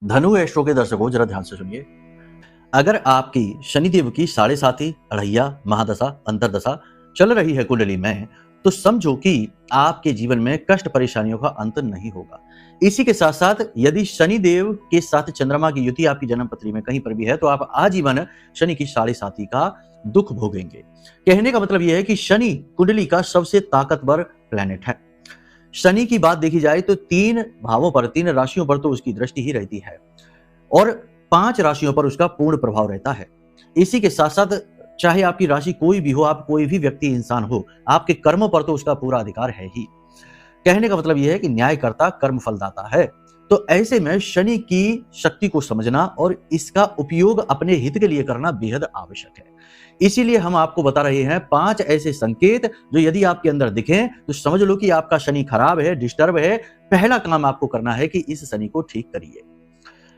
धनु एस्ट्रो के दर्शकों जरा ध्यान से सुनिए। अगर आपकी शनिदेव की साढ़े साथी, अढ़ैया, महादशा, अंतरदशा चल रही है कुंडली में, तो समझो कि आपके जीवन में कष्ट परेशानियों का अंत नहीं होगा। इसी के साथ साथ यदि शनिदेव के साथ चंद्रमा की युति आपकी जन्म पत्री में कहीं पर भी है, तो आप आजीवन शनि की साढ़े साथी का दुख भोगेंगे। कहने का मतलब यह है कि शनि कुंडली का सबसे ताकतवर प्लेनेट है। शनि की बात देखी जाए तो 3 भावों पर, 3 राशियों पर तो उसकी दृष्टि ही रहती है और 5 राशियों पर उसका पूर्ण प्रभाव रहता है। इसी के साथ साथ चाहे आपकी राशि कोई भी हो, आप कोई भी व्यक्ति इंसान हो, आपके कर्मों पर तो उसका पूरा अधिकार है ही। कहने का मतलब यह है कि न्यायकर्ता कर्म फलदाता है। तो ऐसे में शनि की शक्ति को समझना और इसका उपयोग अपने हित के लिए करना बेहद आवश्यक है। इसीलिए हम आपको बता रहे हैं 5 ऐसे संकेत जो यदि आपके अंदर दिखें तो समझ लो कि आपका शनि खराब है, डिस्टर्ब है। पहला काम आपको करना है कि इस शनि को ठीक करिए।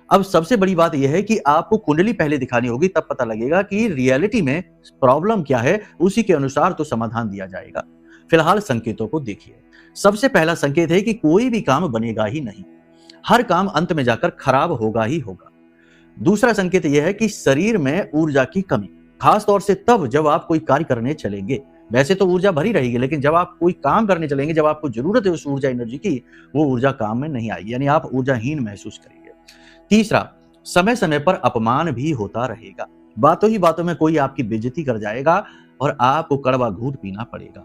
अब सबसे बड़ी बात यह है कि आपको कुंडली पहले दिखानी होगी, तब पता लगेगा कि रियलिटी में प्रॉब्लम क्या है, उसी के अनुसार तो समाधान दिया जाएगा। फिलहाल संकेतों को देखिए। सबसे पहला संकेत है कि कोई भी काम बनेगा ही नहीं, हर काम अंत में जाकर खराब होगा ही होगा। दूसरा संकेत यह है कि शरीर में ऊर्जा की कमी, खास तौर से तब जब आप कोई कार्य करने चलेंगे। वैसे तो ऊर्जा भरी रहेगी, लेकिन जब आप कोई काम करने चलेंगे, जब आपको जरूरत है उस ऊर्जा एनर्जी की, वो ऊर्जा काम में नहीं आएगी, यानी आप ऊर्जाहीन महसूस करेंगे। तीसरा, समय समय पर अपमान भी होता रहेगा। बातों ही बातों में कोई आपकी बेइज्जती कर जाएगा और आपको कड़वा घूंट पीना पड़ेगा।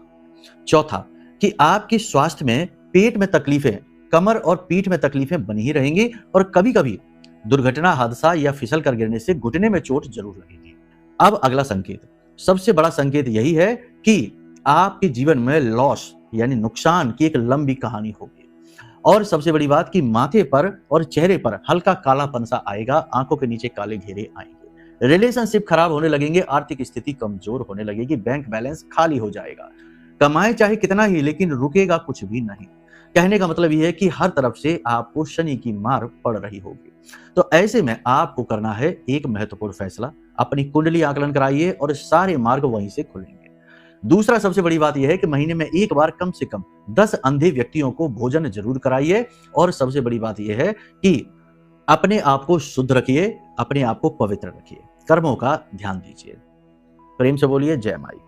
चौथा, कि आपके स्वास्थ्य में पेट में तकलीफें, कमर और पीठ में तकलीफें बनी ही रहेंगी और कभी कभी दुर्घटना, हादसा या फिसल कर गिरने से घुटने में चोट जरूर लगेगी। अब अगला संकेत, सबसे बड़ा संकेत यही है कि आपके जीवन में लॉस यानी नुकसान की एक लंबी कहानी होगी। और सबसे बड़ी बात कि माथे पर और चेहरे पर हल्का कालापन सा आएगा, आंखों के नीचे काले घेरे आएंगे, रिलेशनशिप खराब होने लगेंगे, आर्थिक स्थिति कमजोर होने लगेगी, बैंक बैलेंस खाली हो जाएगा। कमाए चाहे कितना ही, लेकिन रुकेगा कुछ भी नहीं। कहने का मतलब यह है कि हर तरफ से आपको शनि की मार पड़ रही होगी। तो ऐसे में आपको करना है एक महत्वपूर्ण फैसला, अपनी कुंडली आकलन कराइए और सारे मार्ग वहीं से खुलेंगे। दूसरा सबसे बड़ी बात यह है कि महीने में एक बार कम से कम 10 अंधे व्यक्तियों को भोजन जरूर कराइए। और सबसे बड़ी बात यह है कि अपने आप को शुद्ध रखिए, अपने आप को पवित्र रखिए, कर्मों का ध्यान दीजिए। प्रेम से बोलिए जय माई।